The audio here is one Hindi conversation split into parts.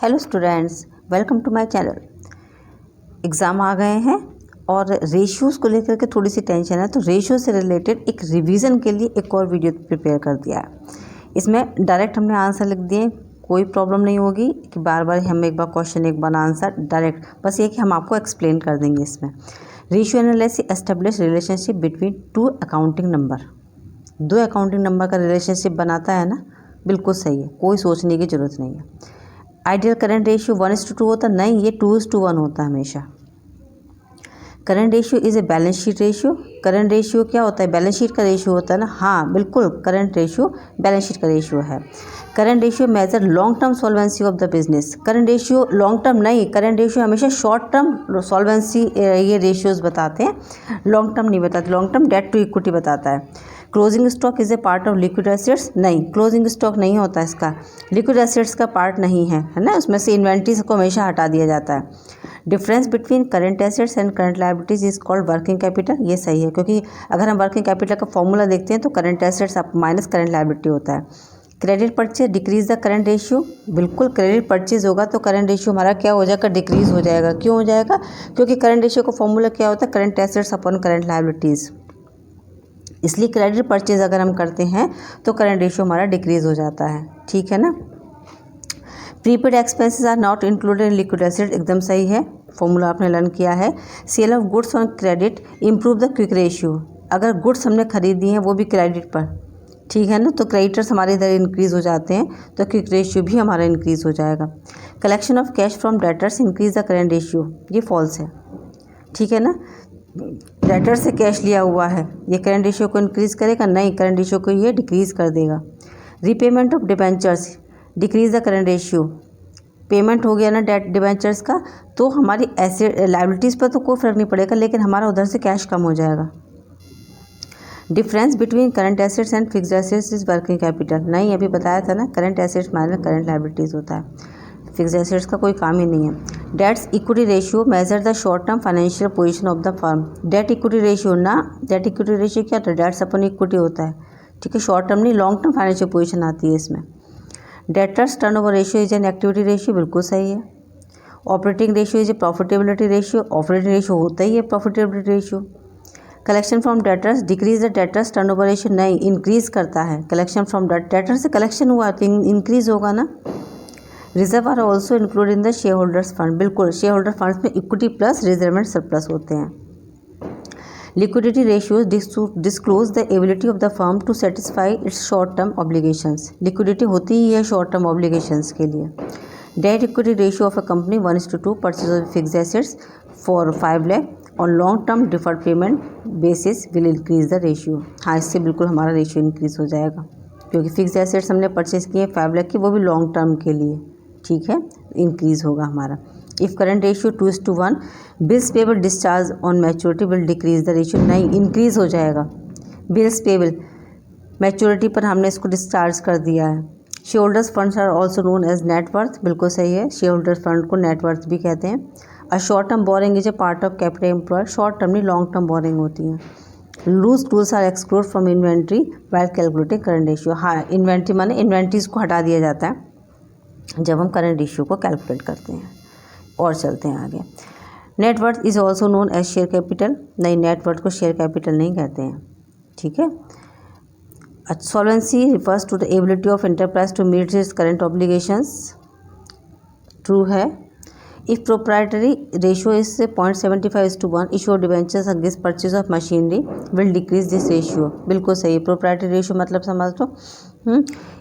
Hello students, welcome to my channel. Exam आ गए हैं और रेशियोज़ को लेकर के थोड़ी सी टेंशन है, तो रेशियो से रिलेटेड एक रिवीजन के लिए एक और वीडियो प्रिपेयर कर दिया है। इसमें डायरेक्ट हमने आंसर लिख दिए, कोई प्रॉब्लम नहीं होगी कि बार बार हम एक बार क्वेश्चन एक बार आंसर डायरेक्ट, बस ये कि हम आपको एक्सप्लेन कर देंगे। इसमें ratio analysis establish relationship between two accounting number. दो अकाउंटिंग नंबर का रिलेशनशिप बनाता है ना, बिल्कुल सही है, कोई सोचने की ज़रूरत नहीं है। आइडियल करंट रेशियो 1:2 होता नहीं, ये 2:1 होता है हमेशा। Current ratio is a balance sheet ratio. Current ratio क्या होता है? बैलेंस शीट का रेशियो होता है ना। हाँ बिल्कुल, करंट रेशियो बैलेंस शीट का रेशियो है। Current ratio measure long term solvency of the business. Current ratio long term नहीं, करंट रेशियो हमेशा शॉर्ट टर्म सॉल्वेंसी ये रेशियोज बताते हैं, लॉन्ग टर्म नहीं बताते। Long term debt to equity बताता है। Closing stock is a part of liquid assets. नहीं, क्लोजिंग स्टॉक नहीं होता इसका, लिक्विड एसेट्स का पार्ट नहीं है, है ना। उसमें से इन्वेंट्रीज को हमेशा हटा दिया जाता है। Difference between current assets and current liabilities is called working capital. ये सही है, क्योंकि अगर हम वर्किंग कैपिटल का फॉर्मूला देखते हैं तो current assets minus current liability होता है। Credit purchase decrease the current ratio. बिल्कुल, क्रेडिट परचेज होगा तो करंट रेशियो हमारा क्या हो जाएगा? डिक्रीज हो जाएगा। क्यों हो जाएगा? क्योंकि करंट रेशियो का फॉर्मूला क्या होता है? Current assets upon current liabilities. इसलिए क्रेडिट परचेज अगर हम करते हैं तो करंट रेशियो हमारा डिक्रीज हो जाता है। ठीक है ना। Prepaid expenses are not included in liquid asset, एकदम सही है, फॉर्मूला आपने लर्न किया है। Sale of goods on credit improve the quick ratio. अगर गुड्स हमने खरीदी हैं वो भी क्रेडिट पर, ठीक है ना, तो क्रेडिटर्स हमारे इधर इंक्रीज़ हो जाते हैं तो क्विक रेशियो भी हमारा इंक्रीज़ हो जाएगा। Collection of cash from debtors increase the current ratio, ये फॉल्स है, ठीक है ना। डेटर से कैश लिया हुआ है, ये करंट रेशियो को इंक्रीज़ करेगा? नहीं, करंट रेशियो को ये डिक्रीज़ कर देगा। Repayment of debentures decrease the current ratio. Payment हो गया ना डेट डिबेंचर्स का, तो हमारी एसेट लायबिलिटीज़ पर तो कोई फ़र्क नहीं पड़ेगा, लेकिन हमारा उधर से कैश कम हो जाएगा। Difference between current assets and fixed assets is working capital. नहीं, अभी बताया था ना, current assets minus current liabilities होता है, फिक्स्ड एसेट्स का कोई काम ही नहीं है। Debts equity ratio measure the short term financial position of the firm. Debt equity ratio ना, डेट इक्विटी रेशियो क्या होता है? डेट्स अपन इक्विटी होता है, ठीक है, शॉर्ट टर्म नहीं, लॉन्ग टर्म फाइनेंशियल पोजीशन आती है इसमें। Debtors turnover ratio is an activity ratio, बिल्कुल सही है। Operating ratio is a profitability ratio, operating ratio होता ही है profitability ratio. Collection from debtors decrease the debtors turnover ratio, नहीं, इंक्रीज करता है। कलेक्शन फ्रॉम डेटर से कलेक्शन हुआ तो इंक्रीज होगा ना। Reserve are also include in the share holders fund. बिल्कुल, शेयर होल्डर फंड में equity plus reserve and surplus होते हैं। Liquidity ratios disclose the ability of the firm to satisfy its short term obligations. Liquidity होती ही है शॉर्ट टर्म ऑब्लिगेशंस के लिए। Debt equity ratio of a company 1:2। Purchase of fixed assets for 5 lakh on long term deferred payment basis will increase the ratio. हाँ, इससे बिल्कुल हमारा रेशियो इंक्रीज हो जाएगा, क्योंकि फिक्स्ड एसेट्स हमने परचेज किए 5 लाख की, वो भी लॉन्ग टर्म के लिए, ठीक है, इंक्रीज होगा हमारा। If current ratio 2:1, bills payable discharge on maturity will decrease the ratio. नहीं, इंक्रीज हो जाएगा। बिल्स पेबल मैच्योरिटी पर हमने इसको डिस्चार्ज कर दिया है। Share holders funds are also known as net worth, बिल्कुल सही है, शेयर होल्डर्स फंड को नेटवर्थ भी कहते हैं। A short term borrowing is a part of capital employed, short term नहीं लॉन्ग टर्म बोरिंग होती है। Loose tools are exclude from inventory while calculating current ratio. हाँ, इन्वेंट्री माने इन्वेंट्रीज को हटा दिया जाता है जब हम करंट रेशियो को कैलकुलेट करते हैं। और चलते हैं आगे। Net worth is also known as share capital. नहीं, नेटवर्थ को शेयर कैपिटल नहीं कहते हैं, ठीक है। Solvency refers to the ability of enterprise to meet its current obligations, true है। If proprietary ratio is 0.75:1, issue of debentures against purchase of machinery will decrease this ratio, बिल्कुल सही है। प्रोप्राइटरी रेशियो मतलब समझ लो।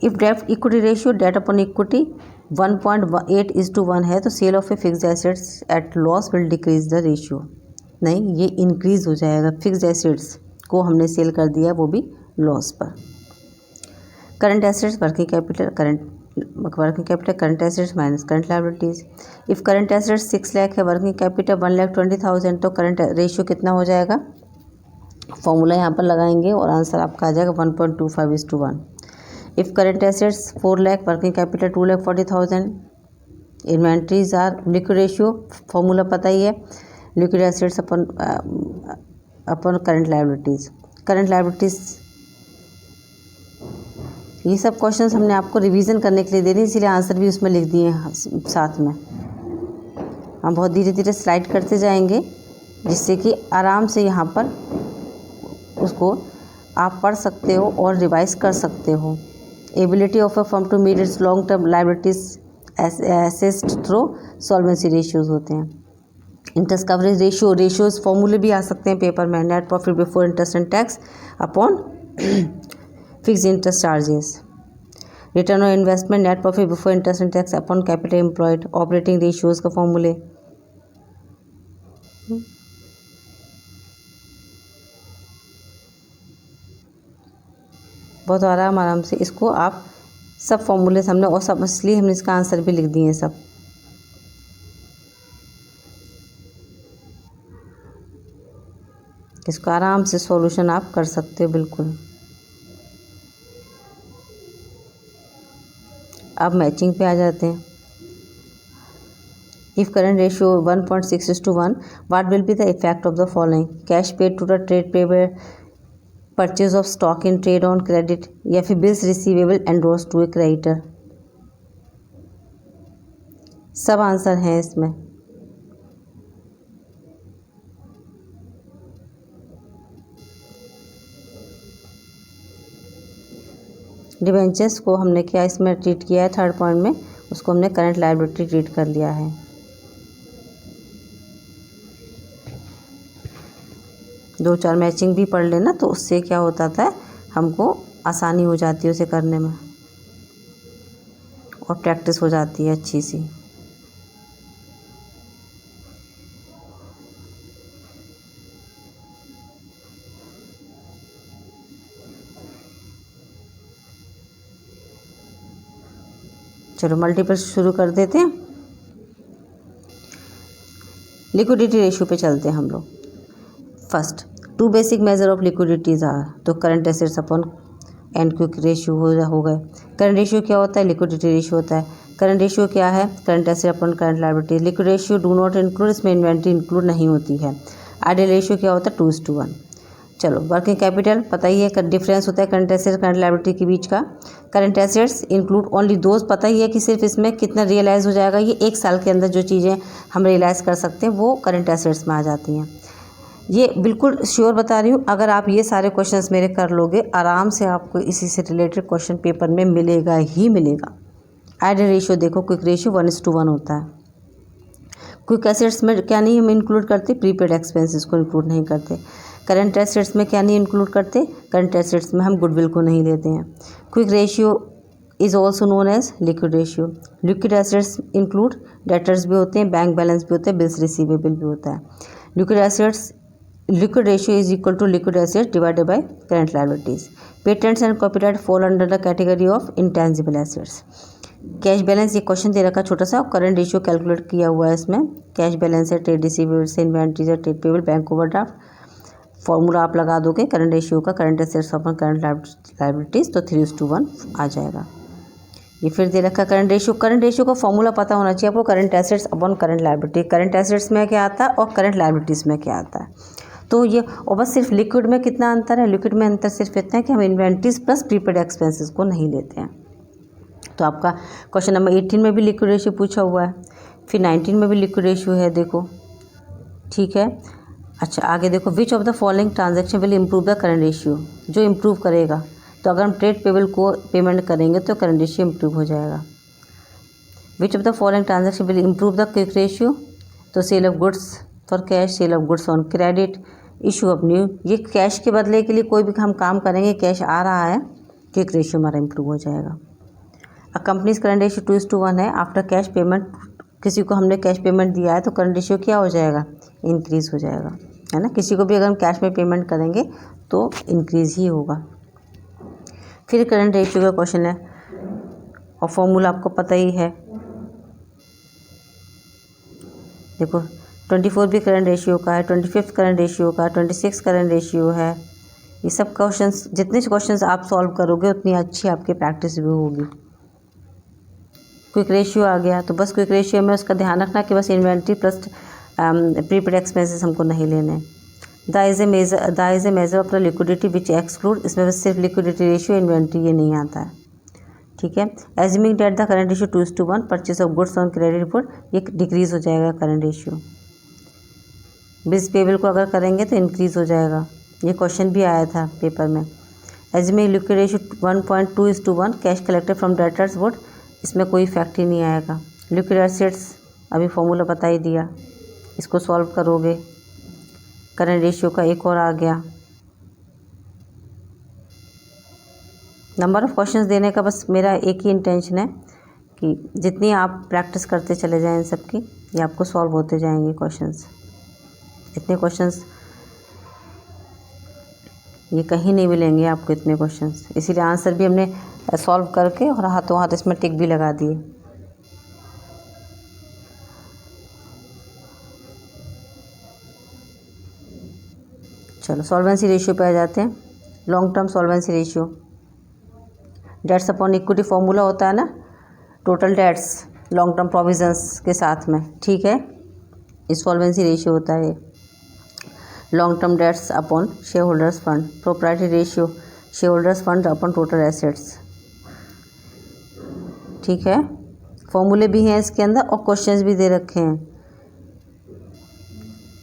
If debt equity ratio debt upon equity 1.8:1 है तो sale of a fixed assets at loss will decrease the ratio. नहीं, ये इंक्रीज हो जाएगा, फिक्स्ड एसेट्स को हमने सेल कर दिया, वो भी लॉस पर। Current assets working capital, current assets minus current liabilities. If current assets 6 lakh है, वर्किंग कैपिटल 1,20,000, तो करंट रेशियो कितना हो जाएगा? फॉर्मूला यहाँ पर लगाएंगे और आंसर आपका आ जाएगा 1.25:1। If current assets 4 lakh, working capital 2,40,000, inventories are liquid ratio, formula पता ही है, liquid assets upon current liabilities. Current liabilities ये सब क्वेश्चंस हमने आपको रिवीजन करने के लिए दे दिए, इसीलिए आंसर भी उसमें लिख दिए हैं साथ में। हम बहुत धीरे धीरे स्लाइड करते जाएंगे, जिससे कि आराम से यहाँ पर उसको आप पढ़ सकते हो और रिवाइज कर सकते हो। Ability of a firm to meet its long term liabilities assessed through solvency ratios होते हैं। इंटरेस्ट कवरेज रेशियो, रेशियोज फॉर्मूले भी आ सकते हैं पेपर में। Net profit before interest and tax upon fix interest charges. Return on investment, net profit before interest and tax upon capital employed. Operating ratios का फॉर्मूले। बहुत आराम से इसको आप सब फॉर्मूले हमने और सब, इसलिए हमने इसका आंसर भी लिख दिए हैं सब। इसको आराम से सॉल्यूशन आप कर सकते हो बिल्कुल। अब मैचिंग पे आ जाते हैं। If current ratio 1.6:1, what will be the effect of the following? Cash paid to the trade payable, purchase of stock in trade on credit, या फिर bills receivable endorse to a creditor. सब आंसर हैं इसमें। डिबेंचर्स को हमने क्या इसमें ट्रीट किया है, थर्ड पॉइंट में उसको हमने करंट लायबिलिटी ट्रीट कर लिया है। दो चार मैचिंग भी पढ़ लेना, तो उससे क्या होता था, हमको आसानी हो जाती है उसे करने में और प्रैक्टिस हो जाती है अच्छी सी। चलो मल्टीपल शुरू कर देते हैं। लिक्विडिटी रेशियो पे चलते हैं हम लोग। First, two basic measure of liquidities are, तो current assets upon and quick ratio हो गए। करंट रेशियो क्या होता है? लिक्विडिटी रेशियो होता है। करंट रेशियो क्या है? Current asset upon current liability. Liquid ratio do not include, इसमें इन्वेंट्री इंक्लूड नहीं होती है। आइडियल रेशियो क्या होता है? 2:1। चलो वर्किंग कैपिटल पता ही है, डिफरेंस होता है करंट एसेट्स करंट लायबिलिटी के बीच का। Current assets include only those, पता ही है कि सिर्फ इसमें कितना रियलाइज़ हो जाएगा, ये एक साल के अंदर जो चीज़ें हम रियलाइज़ कर सकते हैं वो करंट एसेट्स में आ जाती हैं। ये बिल्कुल श्योर बता रही हूँ, अगर आप ये सारे क्वेश्चंस मेरे कर लोगे आराम से आपको इसी से रिलेटेड क्वेश्चन पेपर में मिलेगा ही मिलेगा। आइडियल रेशियो देखो, क्विक रेशियो 1:1 होता है। क्विक एसेट्स में क्या नहीं हम इंक्लूड करते? प्रीपेड एक्सपेंसेस को इंक्लूड नहीं करते। करंट एसेट्स में क्या नहीं इंक्लूड करते? करंट एसेट्स में हम गुडविल को नहीं लेते हैं। Quick ratio is also known as liquid ratio. Liquid assets include debtors भी होते हैं, बैंक बैलेंस भी होते हैं, बिल्स रिसीवेबल भी होता है। Liquid assets, liquid ratio is equal to liquid assets divided by current liabilities. Patents and copyright fall under the category of intangible assets. Cash balance, ये क्वेश्चन दे रखा छोटा सा, करंट रेशियो कैलकुलेट किया हुआ है इसमें। कैश बैलेंस है, ट्रेड रिसीवेबल से, इन्वेंट्रीज है, trade payable, bank overdraft. Formula आप लगा दोगे करंट रेशियो का, current assets upon current liabilities, तो 3:1 आ जाएगा। ये फिर दे रखा करंट रेशियो। करंट रेशियो का फॉर्मूला पता होना चाहिए आपको, current assets upon current liability. Current assets में क्या आता है और करंट लायबिलिटीज़ में क्या आता है, तो ये, और बस सिर्फ लिक्विड में कितना अंतर है? लिक्विड में अंतर सिर्फ इतना है कि हम इन्वेंट्रीज प्लस प्रीपेड एक्सपेंसेस को नहीं लेते हैं। तो आपका क्वेश्चन नंबर 18 में भी लिक्विड रेशियो पूछा हुआ है, फिर 19 में भी लिक्विड रेशियो है, देखो ठीक है। अच्छा आगे देखो, विच of the following transaction will improve the current ratio, जो इम्प्रूव करेगा, तो अगर हम ट्रेड पेबल को पेमेंट करेंगे तो करंट रेशियो इम्प्रूव हो जाएगा। Which of the following transaction will improve the quick ratio, तो sale of goods for cash, sale of goods on credit, issue of new, ये कैश के बदले के लिए कोई भी हम काम करेंगे, कैश आ रहा है, क्विक रेशियो हमारा इम्प्रूव हो जाएगा। अ कंपनीज करंट रेशियो 2:1 है। आफ्टर कैश पेमेंट, किसी को हमने कैश पेमेंट दिया है तो करंट रेशियो क्या हो जाएगा? इंक्रीज़ हो जाएगा, है ना। किसी को भी अगर हम कैश में पेमेंट करेंगे तो इंक्रीज़ ही होगा। फिर करंट रेशियो का क्वेश्चन है और फॉर्मूला आपको पता ही है, देखो 24 भी करंट रेशियो का है, 25 करंट रेशियो का, 26 करंट रेशियो है। ये सब क्वेश्चंस, जितने क्वेश्चंस आप सॉल्व करोगे उतनी अच्छी आपकी प्रैक्टिस भी होगी। क्विक रेशियो आ गया, तो बस क्विक रेशियो में उसका ध्यान रखना कि बस इन्वेंट्री प्लस प्रीपेड एक्सपेंसेस हमको नहीं लेने। The is a measure of the liquidity which exclude, इसमें बस सिर्फ लिक्विडिटी रेशियो, इन्वेंट्री ये नहीं आता है। ठीक है। Assuming that the current ratio 2:1, purchase of goods on credit report, ये डिक्रीज हो जाएगा करंट रेशियो। बिल्स पेबल को अगर करेंगे तो इंक्रीज हो जाएगा, ये क्वेश्चन भी आया था पेपर में। Assuming liquid ratio 1.2:1, cash collected from debtors would, इसमें कोई इफेक्ट ही नहीं आएगा। लिक्विड एसेट्स अभी फॉर्मूला बता ही दिया, इसको सॉल्व करोगे। करंट रेशियो का एक और आ गया। नंबर ऑफ़ क्वेश्चंस देने का बस मेरा एक ही इंटेंशन है कि जितनी आप प्रैक्टिस करते चले जाएं इन सब की, ये आपको सॉल्व होते जाएंगे क्वेश्चंस। इतने क्वेश्चंस ये कहीं नहीं मिलेंगे आपको, इतने क्वेश्चंस। इसीलिए आंसर भी हमने सॉल्व करके और हाथों हाथ इसमें टिक भी लगा दिए। चलो सॉल्वेंसी रेशियो पे आ जाते हैं। Long term solvency ratio, debts upon equity formula होता है ना, total debts long term provisions के साथ में, ठीक है। इस सॉल्वेंसी रेशियो होता है long term dates upon share holders fund. Proprietary ratio share holders fund upon total assets, ठीक है। फॉर्मूले भी हैं इसके अंदर और क्वेश्चंस भी दे रखे हैं।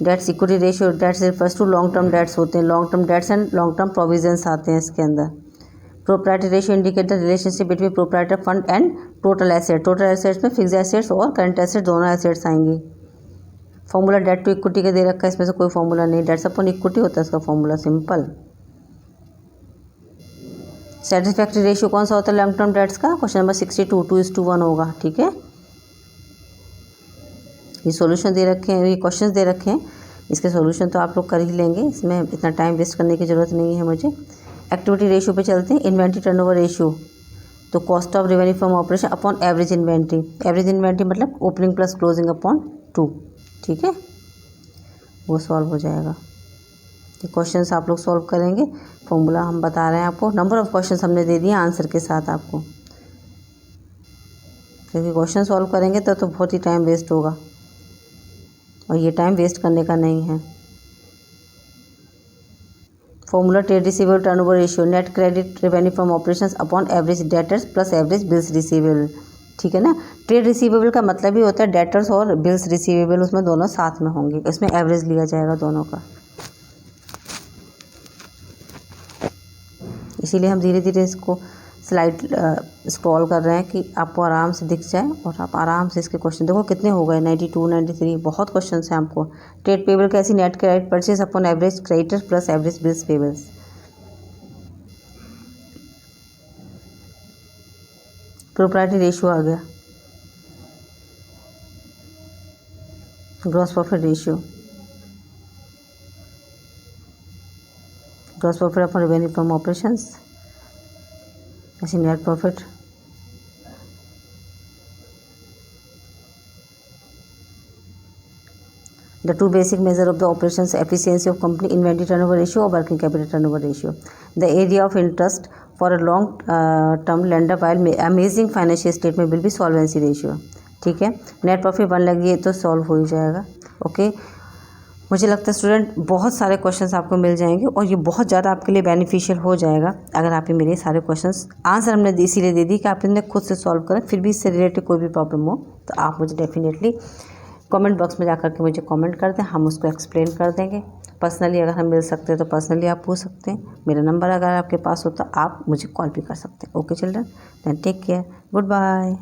Debts equity ratio, debts refers to long term debts होते हैं, long term debts and long term provisions आते हैं इसके अंदर। Proprietary ratio indicate the relationship between proprietary fund and total asset. Total assets में फिक्स एसेट्स और करंट एसेट्स दोनों एसेट्स आएंगी। फॉर्मूला डेट टू इक्विटी का दे रखा है, इसमें से कोई फॉर्मूला नहीं, डेट्स अपॉन इक्विटी होता है इसका फॉर्मूला, सिंपल। सेटिस्फैक्ट्री रेशियो कौन सा होता है लॉन्ग टर्म डेट्स का? क्वेश्चन नंबर 62, 2:1 होगा, ठीक है। ये सॉल्यूशन दे रखे हैं, ये क्वेश्चंस दे रखे हैं, इसके सॉल्यूशन तो आप लोग कर ही लेंगे, इसमें इतना टाइम वेस्ट करने की ज़रूरत नहीं है मुझे। एक्टिविटी रेशियो पे चलते हैं। इन्वेंट्री टर्नओवर रेशियो, तो cost of revenue from operation upon average inventory. Average inventory मतलब ओपनिंग प्लस क्लोजिंग अपॉन 2, ठीक है, वो सॉल्व हो जाएगा। ये क्वेश्चंस आप लोग सॉल्व करेंगे, फॉर्मूला हम बता रहे हैं आपको। नंबर ऑफ़ क्वेश्चंस हमने दे दिए आंसर के साथ आपको, क्योंकि क्वेश्चन सॉल्व करेंगे तो बहुत ही टाइम वेस्ट होगा और ये टाइम वेस्ट करने का नहीं है। Formula trade receivable turnover ratio, net credit revenue from operations upon average debtors plus average bills receivable, ठीक है ना। ट्रेड रिसीवेबल का मतलब ही होता है डेटर्स और बिल्स रिसीवेबल, उसमें दोनों साथ में होंगे, इसमें एवरेज लिया जाएगा दोनों का। इसीलिए हम धीरे धीरे इसको स्लाइड स्क्रॉल कर रहे हैं कि आपको आराम से दिख जाए और आप आराम से इसके क्वेश्चन देखो कितने हो गए, 92, 93, बहुत क्वेश्चन हैं आपको। ट्रेड पेबल कैसी, net credit purchase upon average creditor plus average bills payables. Proprietary ratio आ गया। Gross profit ratio, gross profit upon revenue from operations, ऐसे net profit. The two basic measure of the operations efficiency of company, inventory turnover ratio or working capital turnover ratio. The area of interest for a long term lender while amazing financial statement will be solvency ratio, ठीक है। नेट प्रॉफिट 1 लगी है तो सॉल्व हो ही जाएगा, ओके। मुझे लगता है स्टूडेंट बहुत सारे क्वेश्चंस आपको मिल जाएंगे और ये बहुत ज़्यादा आपके लिए बेनिफिशियल हो जाएगा अगर आप ये मेरे सारे क्वेश्चंस आंसर हमने इसीलिए दे दी कि आप इन्हें खुद से सॉल्व करें। फिर भी इससे रिलेटेड कोई भी प्रॉब्लम हो तो आप मुझे डेफिनेटली कमेंट बॉक्स में जाकर के मुझे कमेंट कर दें, हम उसको एक्सप्लेन कर देंगे। पर्सनली अगर हम मिल सकते हैं तो पर्सनली आप पूछ सकते हैं। मेरा नंबर अगर आपके पास हो तो आप मुझे कॉल भी कर सकते हैं। Okay children, then take care, good bye.